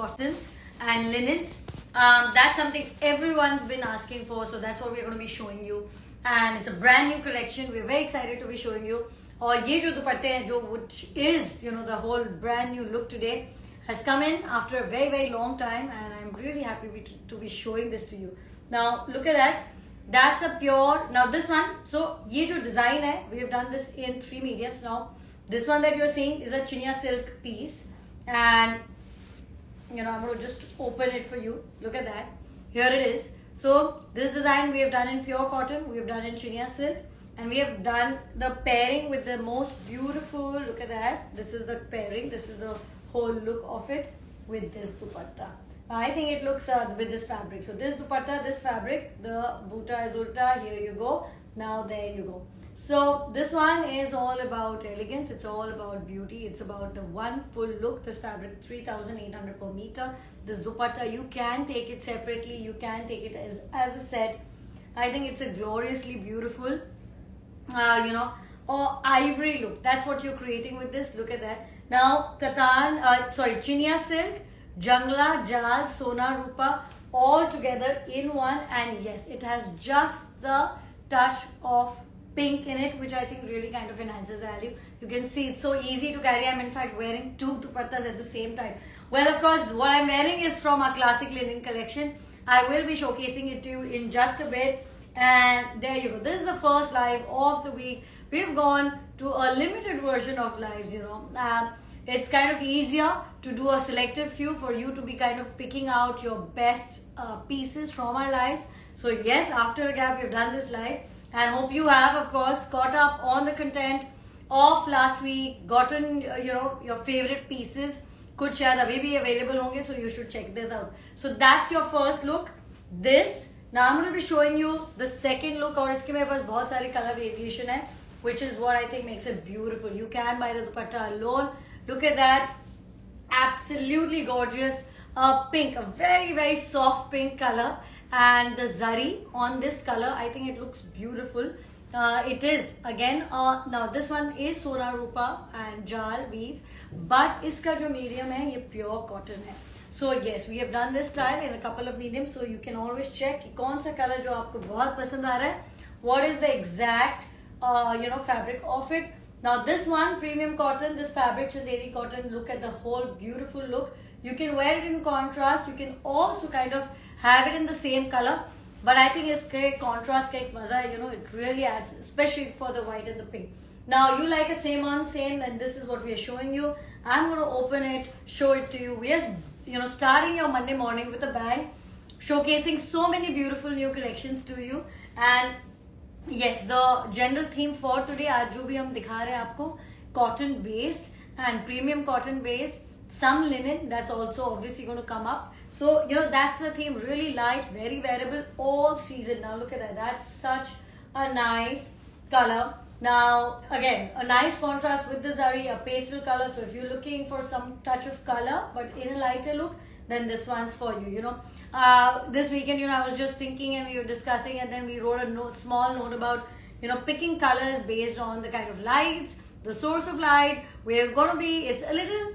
cottons and linens. That's something everyone's been asking for, so that's what we're going to be showing you. And it's a brand new collection. We're very excited to be showing you. और ये जो दुपट्टे हैं जो which is the whole brand new look today has come in after a very long time, and I'm really happy to be showing this to you. Now look at that. That's a pure. Now this one. So ये जो design है, we have done this in 3 mediums. Now this one that you're seeing is a chinia silk piece, and I'm going to just open it for you. Look at that. Here it is. So this design we have done in pure cotton, we have done in chinia silk, and we have done the pairing with the most beautiful. Look at that. This is the pairing. This is the whole look of it with this dupatta. I think it looks with this fabric. So this dupatta, this fabric, the buta is ulta. Here you go. Now there you go. So this one is all about elegance. It's all about beauty. It's about the one full look. This fabric 3,800 per meter. This dupatta, you can take it separately. You can take it as a set. I think it's a gloriously beautiful, or ivory look. That's what you're creating with this. Look at that. Now chinia silk, jangla, jal, sona, rupa, all together in one. And yes, it has just the touch of pink in it, which I think really kind of enhances the value. You can see it's so easy to carry. I'm in fact wearing 2 dupattas at the same time. Well, of course, what I'm wearing is from our classic linen collection. I will be showcasing it to you in just a bit. And there you go. This is the first live of the week. We've gone to a limited version of lives, It's kind of easier to do a selective few for you to be kind of picking out your best pieces from our lives. So yes, after a gap, we've done this live. And hope you have, of course, caught up on the content of last week, gotten, your favorite pieces. Kuch shayad abhi bhi available honge, so you should check this out. So that's your first look. This. Now I'm going to be showing you the second look, और इसके मेरे पास बहुत सारे color variation है, which is what I think makes it beautiful. You can buy the dupatta alone. Look at that. Absolutely gorgeous. Pink, a very soft pink color. And the zari on this color, I think it looks beautiful. It is again now this one is sona rupa and jal weave, but iska jo medium hai ye pure cotton hai. So yes, we have done this style in a couple of mediums, so you can always check कि कौन सा color जो आपको बहुत पसंद आ रहा है. What is the exact fabric of it? Now this one premium cotton, this fabric chanderi cotton. Look at the whole beautiful look. You can wear it in contrast. You can also kind of have it in the same color, but I think iske contrast ka ek maza hai, it really adds, especially for the white and the pink. Now you like a same on same, and this is what we are showing you. I'm going to open it, show it to you. We are starting your Monday morning with a bang, showcasing so many beautiful new collections to you. And yes, the general theme for today, आज जो भी हम दिखा रहे हैं आपको, cotton based and premium cotton based, some linen, that's also obviously going to come up. So that's the theme, really light, very wearable all season. Now look at that. That's such a nice color. Now again, a nice contrast with the zari, a pastel color. So if you're looking for some touch of color but in a lighter look, then this one's for you. This weekend, I was just thinking and we were discussing, and then we wrote a small note about picking colors based on the kind of lights, the source of light. We're going to be, it's a little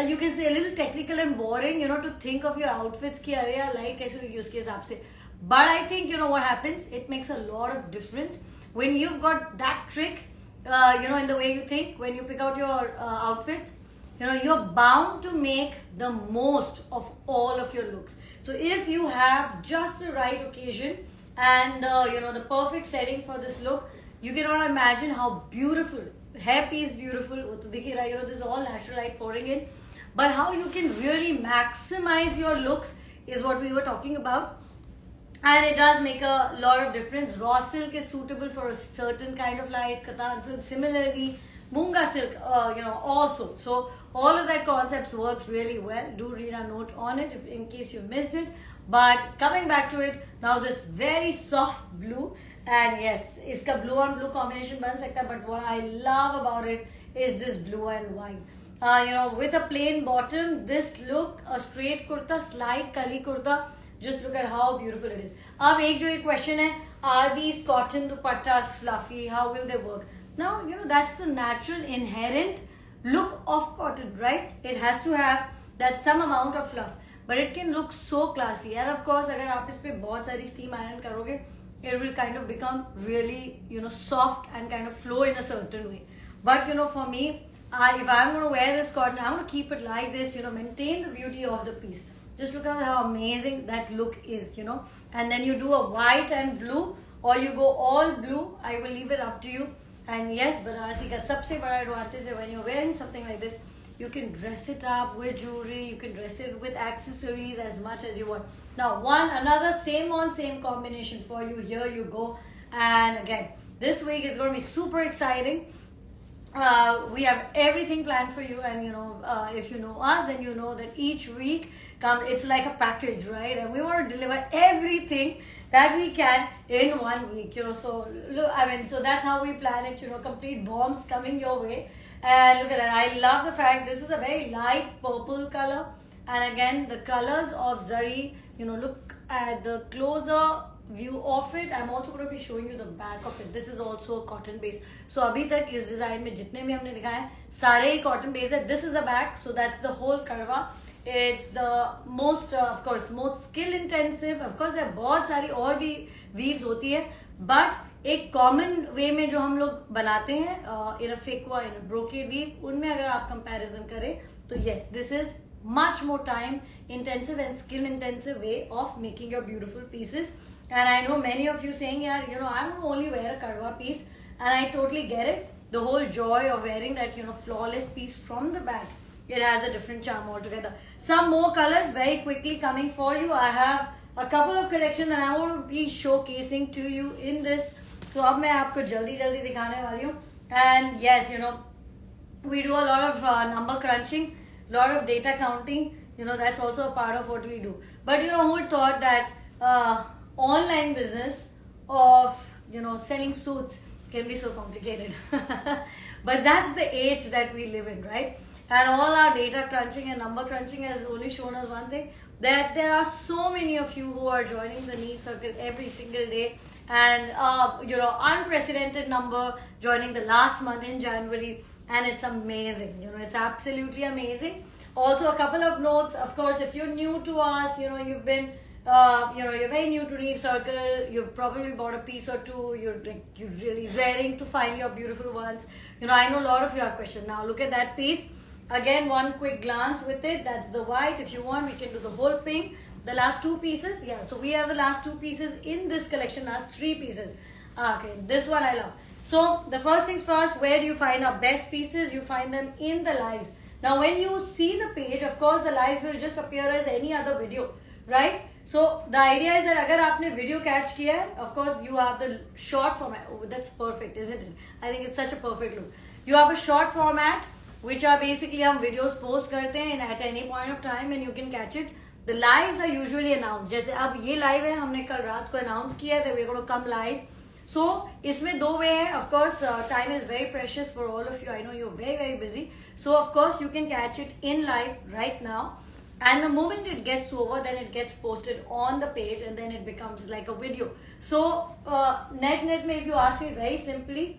you can say a little technical and boring, to think of your outfits ki arey light kaise use ke hisab se. But I think what happens, it makes a lot of difference when you've got that trick, in the way you think when you pick out your outfits. You're bound to make the most of all of your looks. So if you have just the right occasion and the perfect setting for this look, you cannot imagine how beautiful. Hair piece beautiful. This is all natural light pouring in. But how you can really maximize your looks is what we were talking about. And it does make a lot of difference. Raw silk is suitable for a certain kind of light. Katan silk similarly. Munga silk, also. So all of that concepts works really well. Do read a note on it in case you missed it. But coming back to it, now this very soft blue. And yes, iska blue on blue combination ban sakta. But what I love about it is this blue and white. With a plain bottom, this look, a straight kurta, slight kali kurta. Just look at how beautiful it is. Ab ek jo question hai, are these cotton dupattas fluffy? How will they work? Now, that's the natural inherent look of cotton, right? It has to have that some amount of fluff. but it can look so classy. And of course अगर आप इस पे बहुत सारी steam iron करोगे, it will kind of become really, you know, soft and kind of flow in a certain way. But you know, for me, if I'm going to wear this cotton, I'm going to keep it like this, you know, maintain the beauty of the piece. Just look at how amazing that look is, you know. And then you do a white and blue, or you go all blue. I will leave it up to you. And yes, Banarasi ka sabse bada advantage is when you're wearing something like this, you can dress it up with jewelry, you can dress it with accessories as much as you want. Now, another same on same combination for you. Here you go. And again, this week is going to be super exciting. We have everything planned for you, and you know, if you know us, then you know that each week it's like a package, right? And we want to deliver everything that we can in 1 week, you know. So look, I mean, so that's how we plan it, you know, complete bombs coming your way. And look at that, I love the fact this is a very light purple color, and again the colors of zari, you know, look at the closer view of it. I'm also going to be showing you the back of it. This is also a cotton base. So अभी तक इस design में जितने भी हमने दिखाए हैं सारे ही cotton base है. This is the back, so that's the whole karwa. It's the most of course most skill intensive. Of course there बहुत सारी और भी weaves होती है, but एक common way में जो हम लोग बनाते हैं in a fiqua, in a brocade weave, उनमें अगर आप comparison करें तो yes, this is much more time intensive and skill intensive way of making your beautiful pieces. And I know many of you saying, yeah, you know, I'm only wear a karwa piece, and I totally get it. The whole joy of wearing that, you know, flawless piece from the back, it has a different charm altogether. Some more colors very quickly coming for you. I have a couple of collections that I want to be showcasing to you in this. So अब मैं आपको जल्दी जल्दी दिखाने वाली हूँ. And yes, you know, we do a lot of number crunching, lot of data counting. You know, that's also a part of what we do. But you know, who thought that online business of, you know, selling suits can be so complicated? But that's the age that we live in, right? And all our data crunching and number crunching has only shown us one thing, that there are so many of you who are joining the Neev circle every single day, and you know, unprecedented number joining the last month in January, and it's amazing. You know, it's absolutely amazing. Also, a couple of notes. Of course, if you're new to us, you know, you've been you know, you're very new to Neev circle, you've probably bought a piece or two, you're really raring to find your beautiful ones. You know, I know a lot of you have questions. Now look at that piece. Again, one quick glance with it. That's the white. If you want, we can do the whole pink. The last two pieces, yeah, so we have the last two pieces in this collection, last three pieces. Okay, this one I love. So the first things first, where do you find our best pieces? You find them in the lives. Now when you see the page, of course the lives will just appear as any other video, right? So the idea is that अगर आपने video catch किया है, of course you have the short format. Oh, that's perfect, isn't it? I think it's such a perfect look. You have a short format, which are basically हम videos post करते हैं at any point of time, and you can catch it. The lives are usually announced. जैसे अब ये live है, हमने कल रात को announce किया है that we're going to come live. So इसमें दो way है. Of course, time is very precious for all of you. I know you're very, very busy. So of course you can catch it in live right now. And the moment it gets over, then it gets posted on the page, and then it becomes like a video. So net mein, if you ask me very simply,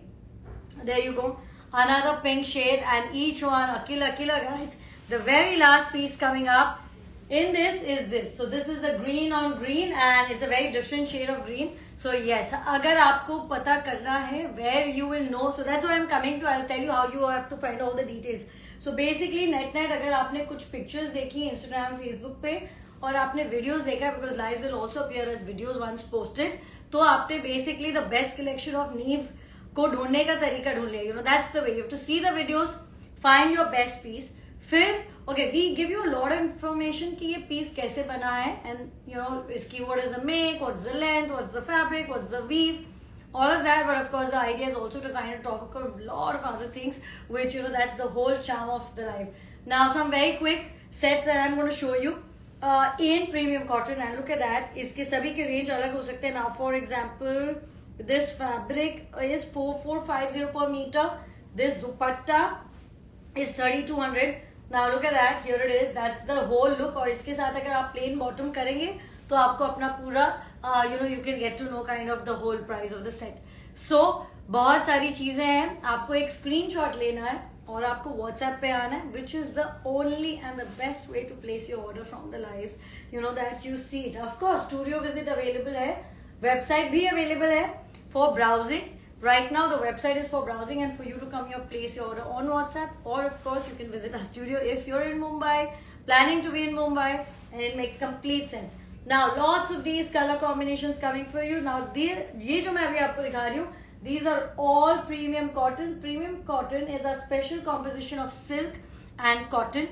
there you go. Another pink shade, and each one, Akila guys. The very last piece coming up in this is this. So this is the green on green, and it's a very different shade of green. So yes, agar aapko pata karna hai where you will know. So that's what I'm coming to. I'll tell you how you have to find all the details. So basically net अगर आपने कुछ pictures देखी Instagram, Facebook पे, और आपने videos देखा, because lives will also appear as videos once posted, तो आपने basically the best collection of Neev को ढूंढने का तरीका ढूंढ लिया. You know, that's the way. You have to see the videos, find your best piece. फिर okay, we give you a lot of information कि ये piece कैसे बना है, and you know, इसकी what is the make, what's the length, what's the fabric, what's the weave, all of that. But of course the idea is also to kind of talk a lot of other things, which, you know, that's the whole charm of the live. Now some very quick sets that I'm going to show you in premium cotton, and look at that, इसके सभी के range अलग हो सकते हैं. Now for example, this fabric is 4450 per meter. This dupatta is 3200. Now look at that, here it is. That's the whole look. और इसके साथ अगर आप plain bottom करेंगे तो आपको अपना पूरा you know, you can get to know kind of the whole price of the set. So बहुत सारी चीजें हैं. आपको एक screenshot लेना है और आपको WhatsApp पे आना है, which is the only and the best way to place your order from the lives, that you see it. Of course, studio visit available है, website भी available है for browsing. Right now the website is for browsing and for you to come here, place your order on WhatsApp, or of course you can visit our studio if you're in Mumbai, planning to be in Mumbai, and it makes complete sense. Now lots of these color combinations coming for you. Now ये जो मैं अभी आपको दिखा रही हूँ, these are all premium cotton. Premium cotton is a special composition of silk and cotton,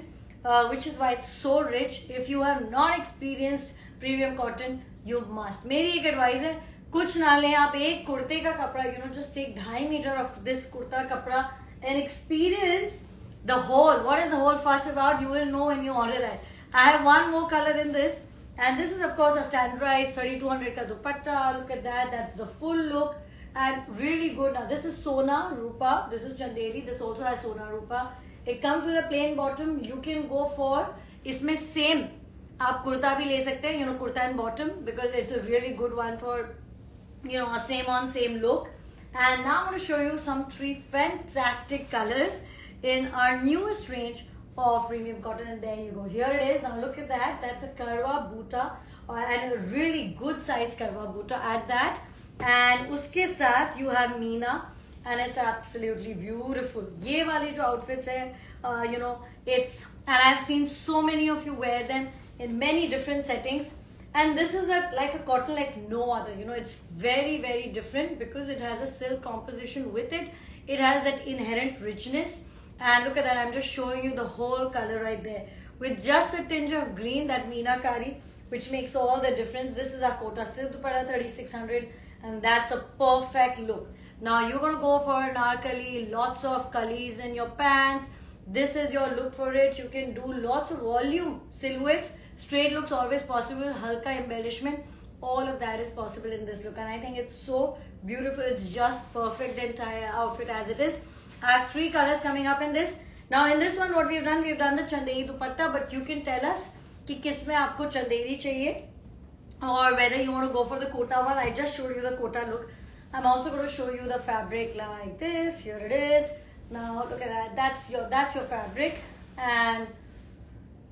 which is why it's so rich. If you have not experienced premium cotton, you must. मेरी एक advice है, कुछ ना लें आप, एक कुर्ते का कपड़ा, just take 2.5 meters of this kurta kapra and experience the whole. What is the whole fuss about? You will know when you order that. I have one more color in this, and this is of course a standardized 3200 ka dupatta. Look at that, that's the full look and really good. Now this is Sona Rupa, this is Chandeli, this also has Sona Rupa. It comes with a plain bottom. You can go for, इसमें same आप कुर्ता भी ले सकते हैं, kurta and bottom, because it's a really good one for a same on same look. And now I'm going to show you some 3 fantastic colors in our newest range of premium cotton, and there you go, here it is. Now look at that, that's a karwa boota, and a really good size karwa boota at that, and uske saath you have Meena, and it's absolutely beautiful. Ye wali jo outfits hai, it's, and I've seen so many of you wear them in many different settings. And this is like a cotton like no other, it's very, very different because it has a silk composition with it. It has that inherent richness. And look at that, I'm just showing you the whole color right there. With just a tinge of green, that Meena Kari, which makes all the difference. This is our Kota Silk Dupatta 3600, and that's a perfect look. Now you're going to go for Narkali, lots of kalis in your pants. This is your look for it. You can do lots of volume silhouettes. Straight looks always possible, halka embellishment, all of that is possible in this look, and I think it's so beautiful. It's just perfect, the entire outfit as it is. I have 3 colors coming up in this. Now in this one what we've done the Chandeli dupatta, but you can tell us कि किस में आपको चंदेरी चाहिए, or whether you want to go for the kota one. I just showed you the kota look. I'm also going to show you the fabric like this. Here it is. Now look at that, that's your fabric, and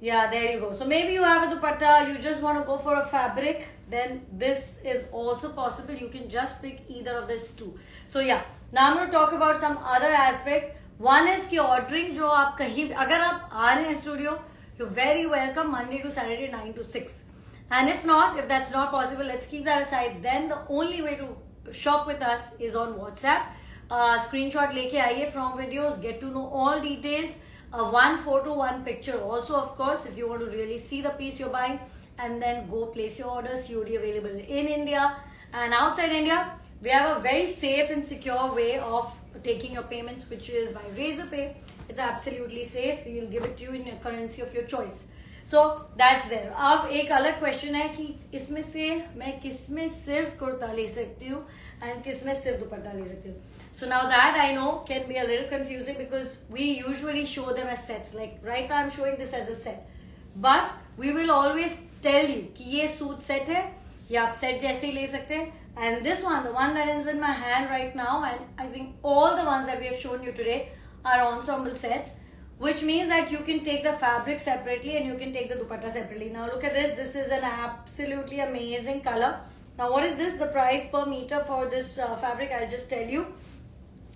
yeah, there you go. So maybe you have a dupatta, you just want to go for a fabric, then this is also possible. You can just pick either of these 2. So yeah, now I'm going to talk about some other aspect. One is कि ordering जो आप कहीं, अगर आप आ रहे हैं studio, you're very welcome Monday to Saturday 9 to 6. And if not, if that's not possible, let's keep that aside. Then the only way to shop with us is on WhatsApp. Screenshot लेके आइए from videos, get to know all details. One photo, one picture. Also, of course, if you want to really see the piece you're buying, and then go place your order. COD available in India and outside India. We have a very safe and secure way of taking your payments, which is by Razorpay. It's absolutely safe. We will give it to you in a currency of your choice. So that's there. अब एक अलग question है कि इसमें से मैं किसमें सिर्फ कुर्ता ले सकती हूँ and किसमें सिर्फ दुपट्टा ले सकती हूँ. So now that I know can be a little confusing because we usually show them as sets. Like right now I'm showing this as a set, but we will always tell you कि ये suit set है, या आप set जैसे ही ले सकते हैं. And this one, the one that is in my hand right now, and I think all the ones that we have shown you today are ensemble sets, which means that you can take the fabric separately and you can take the dupatta separately. Now look at this. This is an absolutely amazing color. Now what is this? The price per meter for this fabric, I'll just tell you.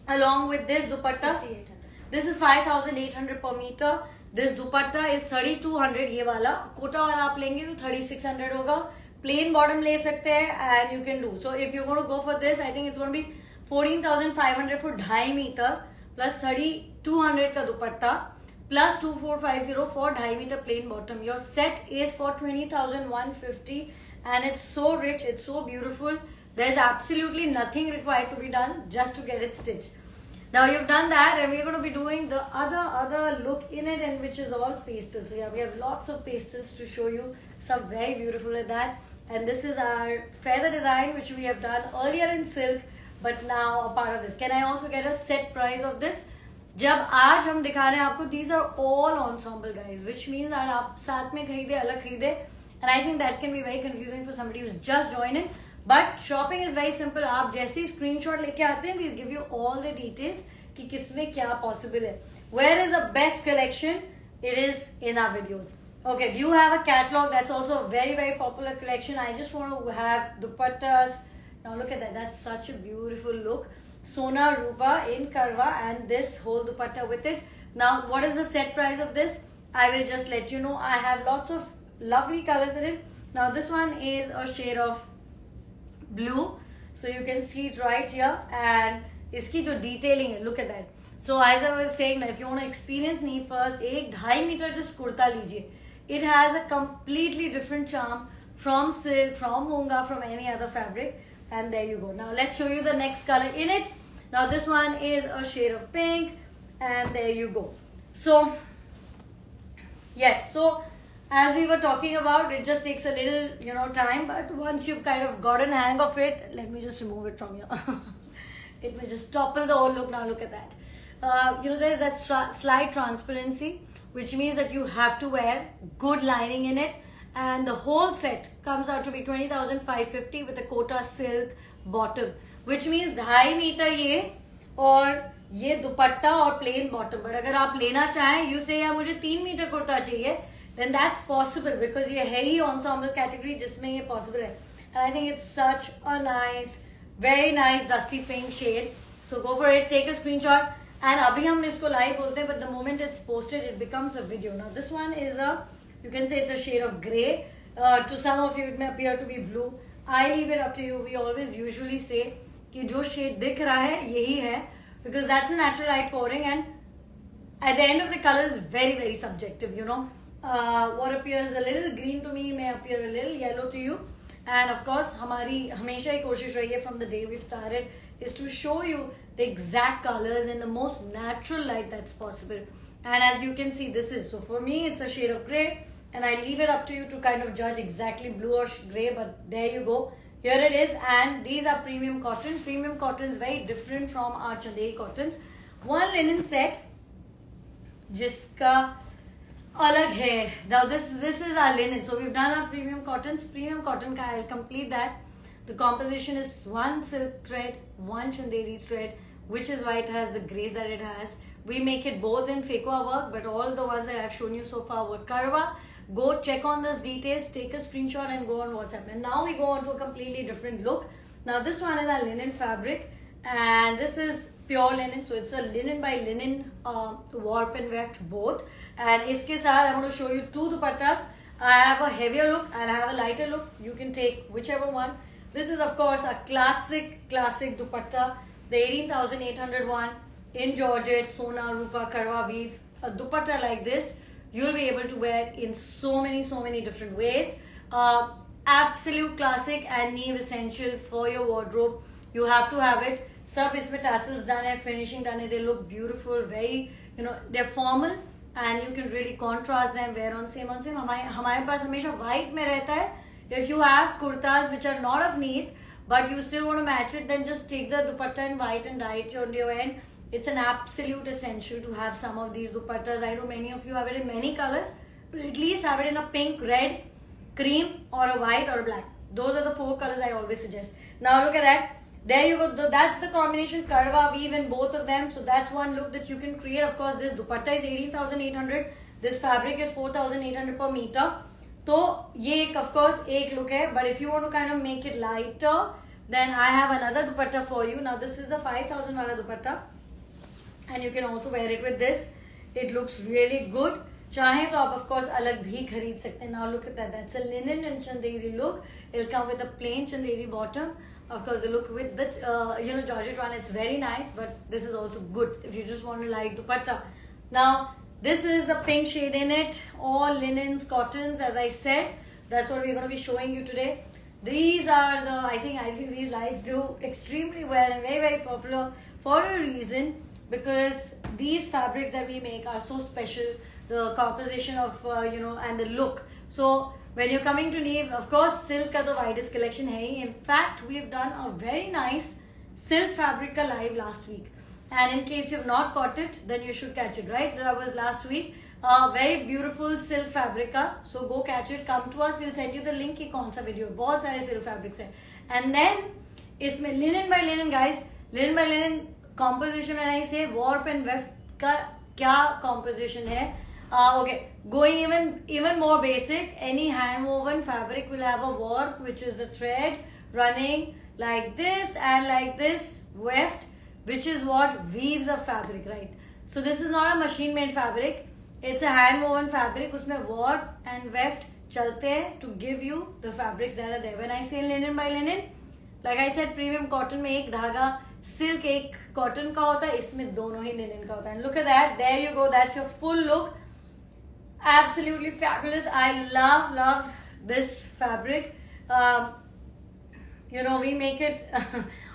Along with this dupatta, this is 5,800 per meter. This dupatta is 3,200. ये वाला कोटा वाला आप लेंगे तो 3,600 होगा. Plain bottom ले सकते हैं and you can do. So if you're going to go for this, I think it's going to be 14,500 for 2.5 meter plus 3,200 का दुपट्टा plus 2,450 for 2.5 meter plain bottom. Your set is for 20,150 and it's so rich, it's so beautiful. There's absolutely nothing required to be done just to get it stitched. Now you've done that and we're going to be doing the other look in it, and which is all pastel. So yeah, we have lots of pastels to show you. Some very beautiful at that. And this is our feather design which we have done earlier in silk, but now a part of this. Can I also get a set price of this? जब आज हम दिखा रहे हैं आपको, these are all ensemble guys, which means that आप साथ में खरीदे अलग खरीदे, and I think that can be very confusing for somebody who's just joining. But shopping is very simple. आप जैसे ही screenshot लेके आते हैं, we'll give you all the details कि किसमें क्या possible है. Where is the best collection? It is in our videos. Okay, do you have a catalog? That's also a very, very popular collection. I just want to have dupattas. Now look at that. That's such a beautiful look. Sona Rupa in Karwa and this whole dupatta with it. Now, what is the set price of this? I will just let you know. I have lots of lovely colors in it. Now, this one is a shade of blue. So, you can see it right here. And iski jo detailing है, look at that. So, as I was saying, if you want to experience Neev first, 1.5 meter just kurta lijiye. It has a completely different charm from silk, from munga, from any other fabric. And there you go. Now let's show you the next color in it. Now this one is a shade of pink. And there you go. So, yes. So, as we were talking about, it just takes a little, time. But once you've kind of gotten hang of it, let me just remove it from here. It will just topple the whole look. Now look at that. There's that slight transparency, which means that you have to wear good lining in it. And the whole set comes out to be 20,550 with a kota silk bottom, which means 2.5 meter ये और ये दुपट्टा और plain bottom. But अगर आप लेना चाहें, you say यार मुझे 3 मीटर कुर्ता चाहिए, then that's possible because ये है ही ensemble category जिसमें ये possible है. And I think it's such a nice, very nice dusty pink shade. So go for it, take a screenshot. And अभी हम इसको live बोलते हैं, but the moment it's posted, it becomes a video. Now this one is you can say it's a shade of grey. To some of you, it may appear to be blue. I leave it up to you. We always usually say कि जो shade दिख रहा है यही है, because that's a natural light pouring, and at the end of the color is very, very subjective. What appears a little green to me may appear a little yellow to you. And of course, हमारी हमेशा ही कोशिश रही है from the day we've started is to show you the exact colors in the most natural light that's possible. And as you can see, this is, so for me, it's a shade of grey. And I leave it up to you to kind of judge exactly blue or grey, but there you go. Here it is, and these are premium cotton. Premium cotton is very different from our Chanderi cottons. One linen set, jiska alag hai. Now this is our linen. So we've done our premium cottons. Premium cotton ka I'll complete that. The composition is one silk thread, one Chanderi thread, which is why it has the grace that it has. We make it both in Fekwa work, but all the ones that I've shown you so far were Karwa. Go check on those details, take a screenshot and go on WhatsApp. And now we go on to a completely different look. Now this one is our linen fabric, and this is pure linen. So it's a linen by linen, warp and weft both. And iske saath I'm going to show you two dupattas. I have a heavier look and I have a lighter look. You can take whichever one. This is of course a classic dupatta, the 18,800 one in Georgette, Sona, Rupa, Karwa weave. A dupatta like this you'll be able to wear in so many different ways. Absolute classic and Neev essential for your wardrobe. You have to have it. Sab isme tassels done hai, finishing done hai. They look beautiful, very, they're formal and you can really contrast them, wear on same. हमारे पास हमेशा white में रहता है. If you have kurtas which are not of Neev, but you still want to match it, then just take the dupatta in white and dye it on your end. It's an absolute essential to have some of these dupattas. I know many of you have it in many colors, but at least have it in a pink, red, cream, or a white or a black. Those are the 4 colors I always suggest. Now look at that. There you go. That's the combination Karwa weave in both of them. So that's one look that you can create. Of course, this dupatta is 18,800. This fabric is 4,800 per meter. So ye of course एक look hai. But if you want to kind of make it lighter, then I have another dupatta for you. Now this is the 5,000 wala dupatta. And you can also wear it with this. It looks really good. Chahe to aap of course alag bhi khareed sakte hain. Now look at that. That's a linen and Chanderi look. It'll come with a plain Chanderi bottom. Of course the look with the Georgette one, it's very nice. But this is also good if you just want to light dupatta. Now this is the pink shade in it. All linens, cottons, as I said. That's what we're going to be showing you today. These are the, I think these lights do extremely well and very popular for a reason. Because these fabrics that we make are so special, the composition of and the look. So when you're coming to Neev, of course silk ka the widest collection hai. In fact, we've done a very nice silk fabric live last week, and in case you've not caught it, then you should catch it, right? That was last week. Very beautiful silk fabric. So go catch it, come to us, we'll send you the link ki kaun sa video. बहुत सारे silk fabrics hai. And then इसमें linen by linen, guys. Linen by linen composition, when I say warp and weft ka क्या composition है. Okay, going even more basic, any hand woven fabric will have a warp, which is the thread running like this and like this weft, which is what weaves a fabric, right? So this is not a machine made fabric, it's a hand woven fabric. उसमें warp and weft चलते हैं to give you the fabrics that are there. When I say linen by linen, like I said, premium cotton में एक धागा silk एक cotton का होता है, इसमें दोनों ही linen का होता है. And look at that, there you go, that's your full look. Absolutely fabulous. I love this fabric. You know, we make it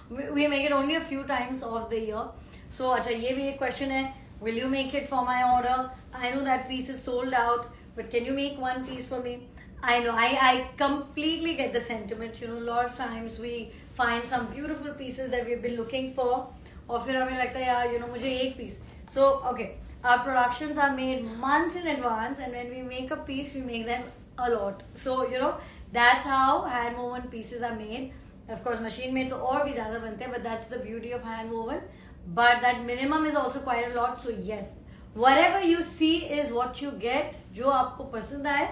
we make it only a few times of the year. So अच्छा, ये भी एक question है, will you make it for my order? I know that piece is sold out, but can you make one piece for me? I know, I completely get the sentiment. You know, a lot of times we find some beautiful pieces that we've been looking for, और फिर हमें लगता है यार, you know, मुझे एक piece. So okay, our productions are made months in advance, and when we make a piece, we make them a lot. So you know, that's how hand woven pieces are made. Of course, machine made तो और भी ज़्यादा बनते हैं, but that's the beauty of hand woven. But that minimum is also quite a lot. So yes, whatever you see is what you get. जो आपको पसंद आए,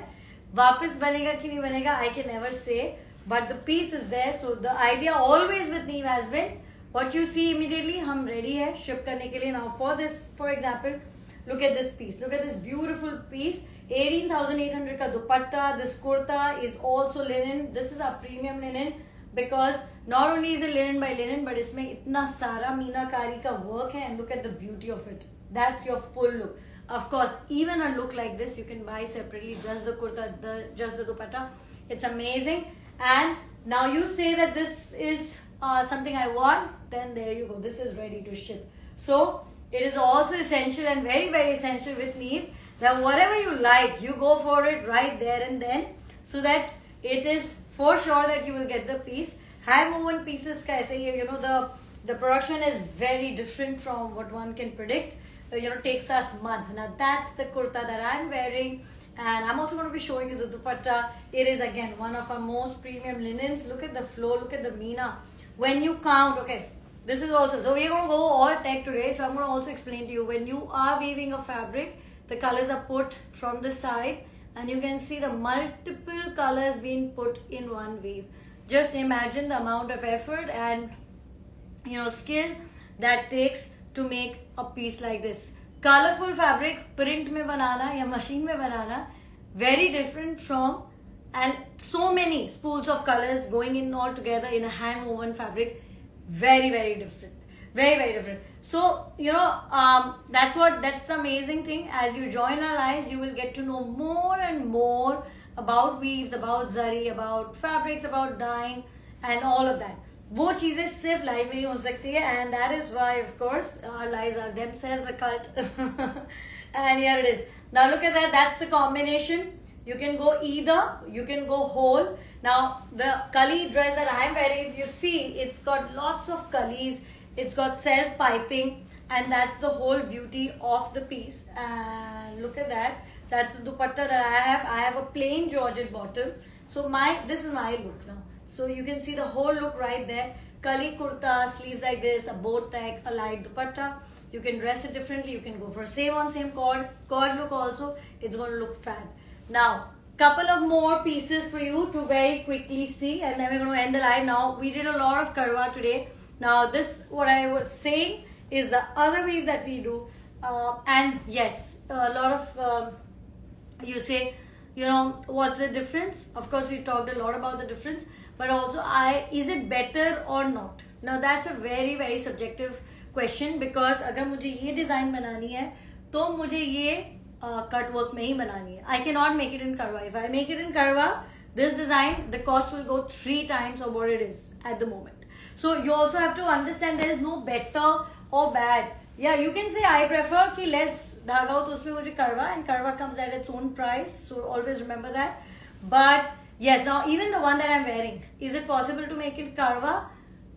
वापस बनेगा कि नहीं बनेगा, I can never say. But the piece is there. So the idea always with Neev has been, what you see immediately, हम ready है ship करने के लिए. Now for this, for example, look at this piece. Look at this beautiful piece. 18,800 का दुपट्टा. This kurta is also linen. This is a premium linen because not only is it linen by linen, but इसमें इतना सारा मीनाकारी का work है, and look at the beauty of it. That's your full look. Of course, even a look like this you can buy separately. Just the kurta, just the dupatta. It's amazing. And now you say that this is something I want. Then there you go. This is ready to ship. So it is also essential and very, very essential with Neev that whatever you like, you go for it right there and then, so that it is for sure that you will get the piece. Hand woven pieces ka aise hi, you know, the production is very different from what one can predict. You know, takes us month. Now that's the kurta that I'm wearing, and I'm also going to be showing you the dupatta. It is again one of our most premium linens. Look at the flow, look at the meena. When you count, okay, this is also, so we're going to go all tech today. So I'm going to also explain to you, when you are weaving a fabric, the colors are put from the side, and you can see the multiple colors being put in one weave. Just imagine the amount of effort and, you know, skill that takes to make a piece like this. Colorful fabric, print में बनाना या machine में बनाना, very different from, and so many spools of colors going in all together in a hand woven fabric, very, very different. Very, very different. So, you know, that's the amazing thing. As you join our lives, you will get to know more and more about weaves, about zari, about fabrics, about dyeing, and all of that. वो चीजें सिर्फ live में ही हो सकती है, and that is why, of course, our lives are themselves a cult. And here it is. Now look at that. That's the combination. You can go either. You can go whole. Now the kali dress that I am wearing, if you see, it's got lots of kalis. It's got self piping, and that's the whole beauty of the piece. And look at that. That's the dupatta that I have. I have a plain georgette bottom. So this is my look now. So you can see the whole look right there. Kali kurta, sleeves like this, a bow tie, a light dupatta. You can dress it differently. You can go for same on same cord look also. It's going to look fab. Now, couple of more pieces for you to very quickly see, and then we're going to end the live. Now, we did a lot of karwa today. Now, this, what I was saying, is the other weave that we do. And yes, a lot of, you say, you know, what's the difference? Of course, we talked a lot about the difference. But also, is it better or not? Now, that's a very, very subjective question, because अगर मुझे ये design बनानी है, तो मुझे ये cut work में ही बनानी है. I cannot make it in karwa. If I make it in karwa, this design, the cost will go 3 times of what it is at the moment. So you also have to understand there is no better or bad. Yeah, you can say I prefer कि less धागा हो तो उसमें मुझे karwa, and karwa comes at its own price. So always remember that. But yes, now even the one that I'm wearing, is it possible to make it karwa?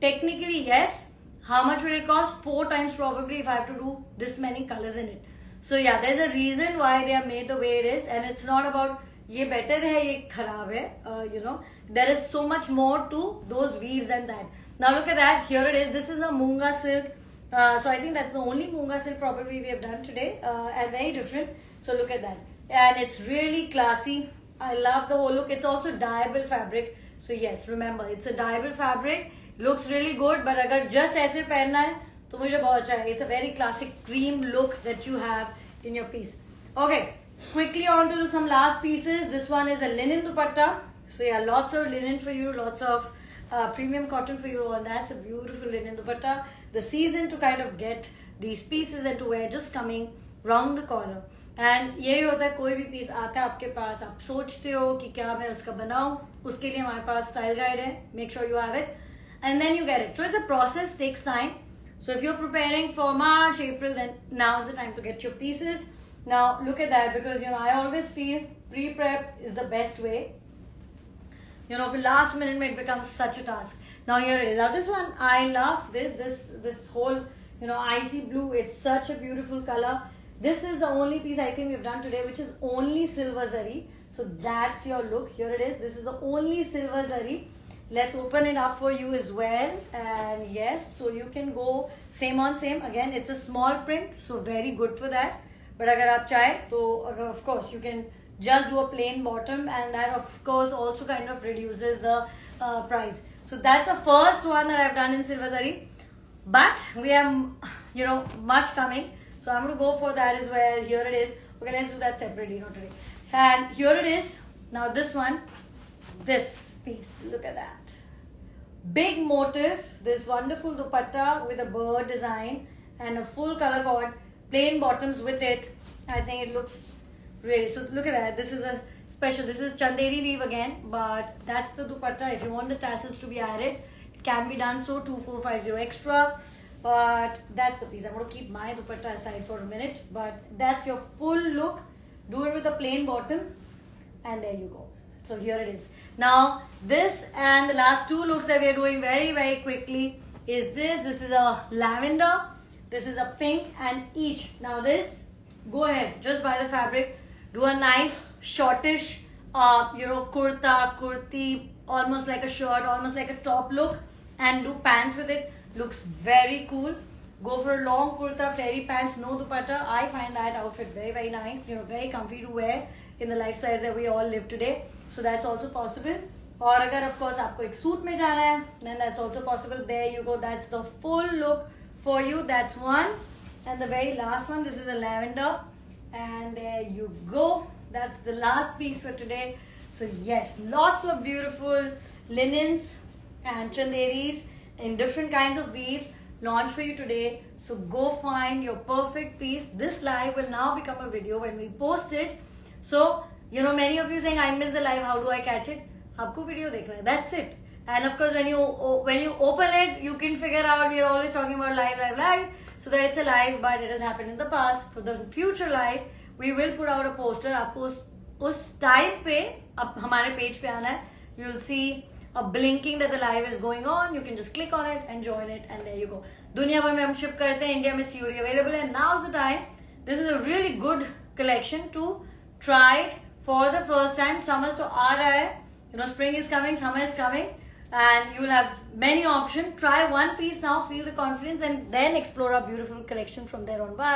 Technically, yes. How much will it cost? 4 times probably if I have to do this many colors in it. So yeah, there's a reason why they are made the way it is, and it's not about ये better है, ये खराब है. You know, there is so much more to those weaves than that. Now look at that. Here it is. This is a Munga silk. So I think that's the only Munga silk probably we have done today, and very different. So look at that, and it's really classy. I love the whole look. It's also dyeable fabric. So yes, remember it's a dyeable fabric. Looks really good, but अगर just ऐसे पहनना है तो मुझे बहुत अच्छा है. It's a very classic cream look that you have in your piece. Okay, quickly on to some last pieces. This one is a linen dupatta. So yeah, lots of linen for you, lots of premium cotton for you. And that's a beautiful linen dupatta. The season to kind of get these pieces and to wear just coming round the corner. And यही होता है, कोई भी piece आता है आपके पास, आप सोचते हो कि क्या मैं उसका बनाऊं, उसके लिए हमारे पास स्टाइल गाइड है. Make sure you have it, and then you get it. So it's a process, takes time. So if you're preparing for March, April, then now is the time to get your pieces. Now look at that, because I always feel pre-prep is the best way. For last minute it becomes such a task. Now here it is. Now this one, I love this whole icy blue. It's such a beautiful color. This is the only piece I think we've done today which is only silver zari. So that's your look. Here it is. This is the only silver zari. Let's open it up for you as well. And yes, so you can go same on same. Again, it's a small print, so very good for that. But agar aap chahe, to of course you can just do a plain bottom, and that of course also kind of reduces the price. So that's the first one that I've done in silver zari. But we have much coming. So I'm going to go for that as well. Here it is. Okay, let's do that separately, not today. And here it is. Now this one, this piece, look at that. Big motif, this wonderful dupatta with a bird design and a full color board, plain bottoms with it. I think it looks really, so look at that. This is a special, this is Chanderi weave again, but that's the dupatta. If you want the tassels to be added, it can be done so, 2450 extra. But that's the piece. I'm going to keep my dupatta aside for a minute. But that's your full look. Do it with a plain bottom. And there you go. So here it is. Now this and the last two looks that we are doing very, very quickly is this. This is a lavender. This is a pink, and each. Now this, go ahead. Just buy the fabric. Do a nice shortish, kurta, kurti, almost like a shirt, almost like a top look. And do pants with it. Looks very cool. Go for a long kurta, flary pants, no dupatta. I find that outfit very, very nice. Very comfy to wear in the lifestyles that we all live today. So that's also possible. Or agar of course aapko ek suit mein jana hai, then that's also possible. There you go. That's the full look for you. That's one. And the very last one, this is a lavender. And there you go. That's the last piece for today. So yes, lots of beautiful linens and chanderis in different kinds of weaves launched for you today. So go find your perfect piece. This live will now become a video when we post it. So many of you saying I missed the live, how do I catch it? Aapko video dekhna hai, that's it. And of course when you open it, you can figure out, we are always talking about live, so that it's a live, but it has happened in the past. For the future live, we will put out a poster. Aapko us time pe hamare page pe aana hai. You'll see a blinking that the live is going on. You can just click on it and join it, and there you go. Dunia bhar mein hum ship karte hain, India mein COD available, and now's the time. This is a really good collection to try it for the first time. Summer to aa raha hai. Spring is coming, summer is coming, and you will have many options. Try one piece now, feel the confidence, and then explore our beautiful collection from there on. Bye.